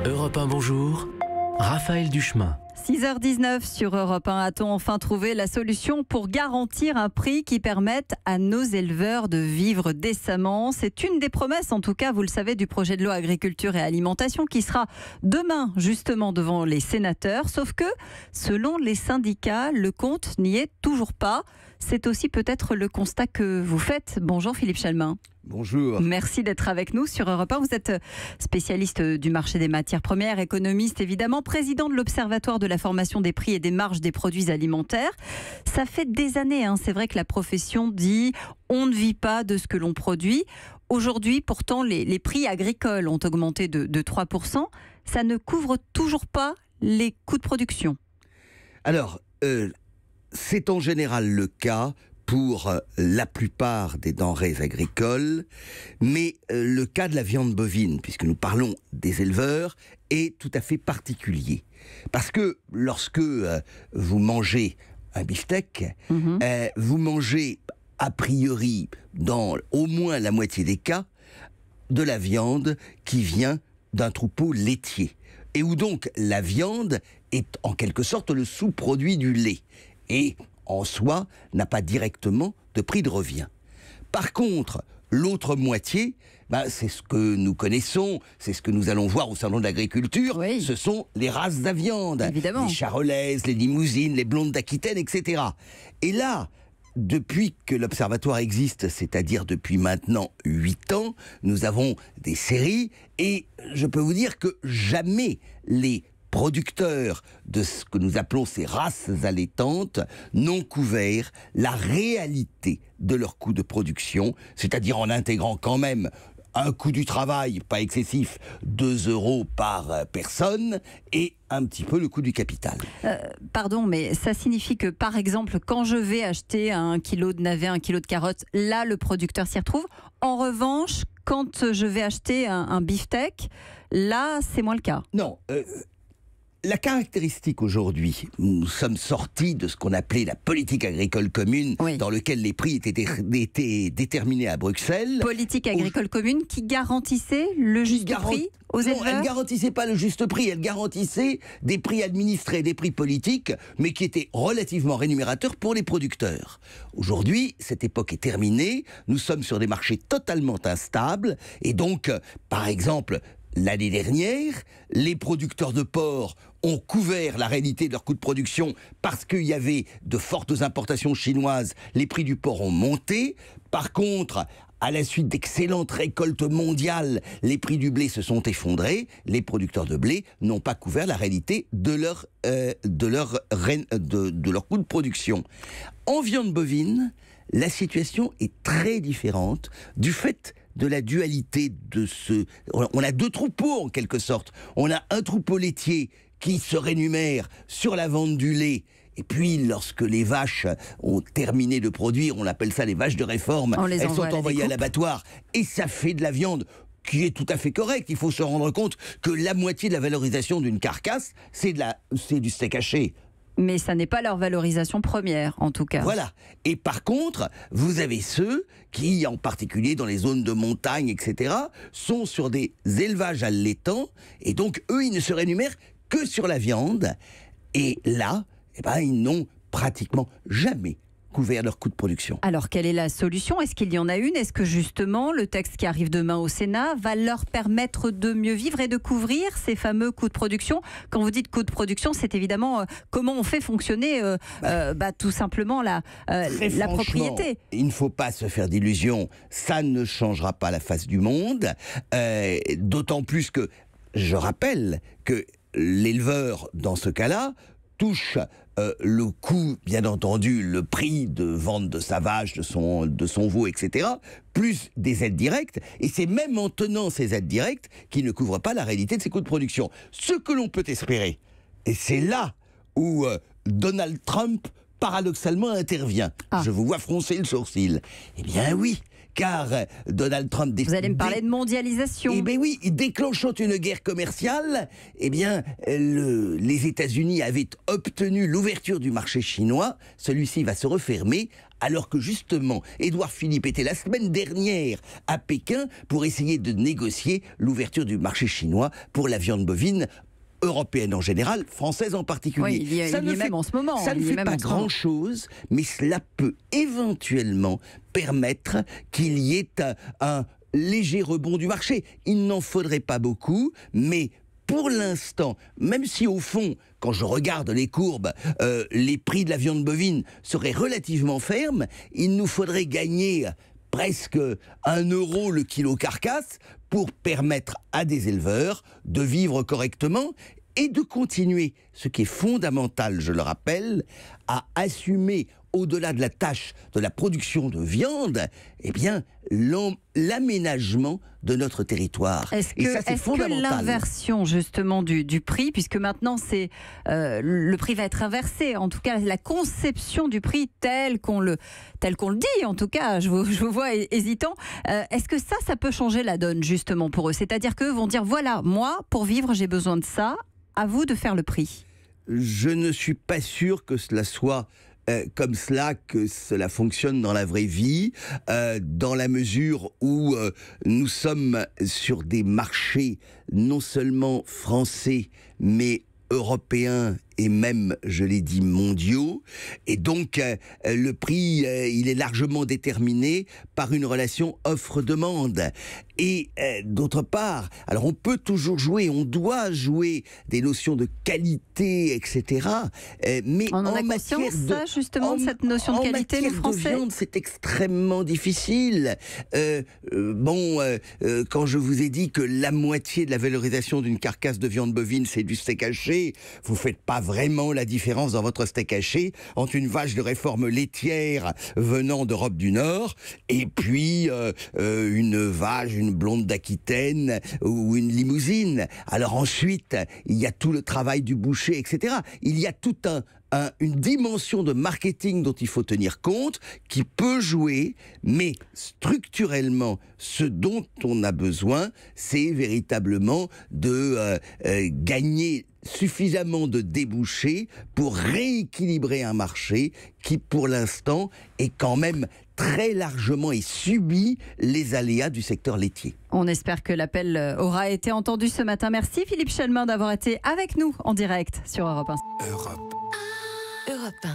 Europe 1, bonjour. Raphaël Duchemin. 6h19 sur Europe 1. A-t-on enfin trouvé la solution pour garantir un prix qui permette à nos éleveurs de vivre décemment? C'est une des promesses, en tout cas, vous le savez, du projet de loi agriculture et alimentation qui sera demain justement devant les sénateurs. Sauf que, selon les syndicats, le compte n'y est toujours pas. C'est aussi peut-être le constat que vous faites. Bonjour Philippe Chalmin. Bonjour. Merci d'être avec nous sur Europe 1. Vous êtes spécialiste du marché des matières premières, économiste évidemment, président de l'Observatoire de la formation des prix et des marges des produits alimentaires. Ça fait des années, c'est vrai que la profession dit on ne vit pas de ce que l'on produit. Aujourd'hui, pourtant, les prix agricoles ont augmenté de 3%. Ça ne couvre toujours pas les coûts de production. Alors, c'est en général le cas pour la plupart des denrées agricoles, mais le cas de la viande bovine, puisque nous parlons des éleveurs, est tout à fait particulier. Parce que lorsque vous mangez un beefsteak, vous mangez a priori, dans au moins la moitié des cas, de la viande qui vient d'un troupeau laitier. Et où donc la viande est en quelque sorte le sous-produit du lait. Et en soi, n'a pas directement de prix de revient. Par contre, l'autre moitié, c'est ce que nous connaissons, c'est ce que nous allons voir au salon de l'agriculture, oui. Ce sont les races de la viande, évidemment. Les charolaises, les limousines, les blondes d'Aquitaine, etc. Et là, depuis que l'Observatoire existe, c'est-à-dire depuis maintenant 8 ans, nous avons des séries, et je peux vous dire que jamais les producteurs de ce que nous appelons ces races allaitantes n'ont couvert la réalité de leur coût de production, c'est-à-dire en intégrant quand même un coût du travail, pas excessif, 2 € par personne, et un petit peu le coût du capital. Pardon, mais ça signifie que, par exemple, quand je vais acheter 1 kilo de navets, 1 kilo de carottes, là, le producteur s'y retrouve. En revanche, quand je vais acheter un beefsteak, là, c'est moins le cas. Non, la caractéristique aujourd'hui, nous sommes sortis de ce qu'on appelait la politique agricole commune, oui. dans lequel les prix étaient déterminés à Bruxelles. Politique agricole commune qui garantissait le juste prix aux éleveurs? Non, elle ne garantissait pas le juste prix, elle garantissait des prix administrés, des prix politiques, mais qui étaient relativement rémunérateurs pour les producteurs. Aujourd'hui, cette époque est terminée, nous sommes sur des marchés totalement instables, et donc, par exemple, l'année dernière, les producteurs de porc ont couvert la réalité de leur coût de production parce qu'il y avait de fortes importations chinoises, les prix du porc ont monté. Par contre, à la suite d'excellentes récoltes mondiales, les prix du blé se sont effondrés. Les producteurs de blé n'ont pas couvert la réalité de leur coût de production. En viande bovine, la situation est très différente du fait de la dualité de ce... On a 2 troupeaux en quelque sorte. On a un troupeau laitier qui se rémunère sur la vente du lait. Et puis, lorsque les vaches ont terminé de produire, on appelle ça les vaches de réforme, elles sont envoyées à l'abattoir. Et ça fait de la viande qui est tout à fait correcte. Il faut se rendre compte que la moitié de la valorisation d'une carcasse, c'est du steak haché. Mais ça n'est pas leur valorisation première, en tout cas. Voilà. Et par contre, vous avez ceux qui, en particulier dans les zones de montagne, etc., sont sur des élevages allaitants, et donc, eux, ils ne se rémunèrent que sur la viande. Et là, ils n'ont pratiquement jamais couvert leur coût de production. Alors, quelle est la solution? Est-ce qu'il y en a une? Est-ce que justement, le texte qui arrive demain au Sénat va leur permettre de mieux vivre et de couvrir ces fameux coûts de production? Quand vous dites coûts de production, c'est évidemment comment on fait fonctionner tout simplement la propriété. Il ne faut pas se faire d'illusions, ça ne changera pas la face du monde, d'autant plus que, je rappelle que l'éleveur, dans ce cas-là, touche le coût, bien entendu, le prix de vente de sa vache, de son veau, etc., plus des aides directes, et c'est même en tenant ces aides directes qu'il ne couvre pas la réalité de ses coûts de production. Ce que l'on peut espérer, et c'est là où Donald Trump, paradoxalement, intervient. Je vous vois froncer le sourcil. Eh bien oui, car Donald Trump... Vous allez me parler de mondialisation. Eh bien oui, déclenchant une guerre commerciale, eh bien, les États-Unis avaient obtenu l'ouverture du marché chinois. Celui-ci va se refermer alors que justement, Édouard Philippe était la semaine dernière à Pékin pour essayer de négocier l'ouverture du marché chinois pour la viande bovine européenne en général, française en particulier. Oui, il y est même en ce moment. Ça ne fait pas grand-chose, mais cela peut éventuellement permettre qu'il y ait un léger rebond du marché. Il n'en faudrait pas beaucoup, mais pour l'instant, même si au fond, quand je regarde les courbes, les prix de la viande bovine seraient relativement fermes, il nous faudrait gagner presque 1 euro le kilo carcasse pour permettre à des éleveurs de vivre correctement et de continuer, ce qui est fondamental, je le rappelle, à assumer au-delà de la tâche de la production de viande, eh bien, l'aménagement de notre territoire. Est-ce que l'inversion justement du prix, puisque maintenant le prix va être inversé, en tout cas la conception du prix tel qu'on le dit, en tout cas, je vous vois hésitant, est-ce que ça peut changer la donne justement pour eux? C'est-à-dire qu'eux vont dire, voilà, moi, pour vivre, j'ai besoin de ça, à vous de faire le prix. Je ne suis pas sûr que cela soit comme cela que cela fonctionne dans la vraie vie, dans la mesure où nous sommes sur des marchés non seulement français, mais européens et même, je l'ai dit, mondiaux. Et donc, le prix, il est largement déterminé par une relation offre-demande. Et d'autre part, alors on peut toujours jouer, on doit jouer des notions de qualité, etc. Mais on en a conscience, ça, justement, de cette notion de qualité, les Français ? En matière de viande, c'est extrêmement difficile. Quand je vous ai dit que la moitié de la valorisation d'une carcasse de viande bovine, c'est du steak haché, vous faites pas vraiment la différence dans votre steak haché entre une vache de réforme laitière venant d'Europe du Nord et puis une vache, une blonde d'Aquitaine ou une limousine. Alors ensuite, il y a tout le travail du boucher, etc. Il y a toute une dimension de marketing dont il faut tenir compte, qui peut jouer, mais structurellement, ce dont on a besoin, c'est véritablement de gagner suffisamment de débouchés pour rééquilibrer un marché qui, pour l'instant, est quand même très largement et subit les aléas du secteur laitier. On espère que l'appel aura été entendu ce matin. Merci Philippe Chalmin d'avoir été avec nous en direct sur Europe 1. Europe 1.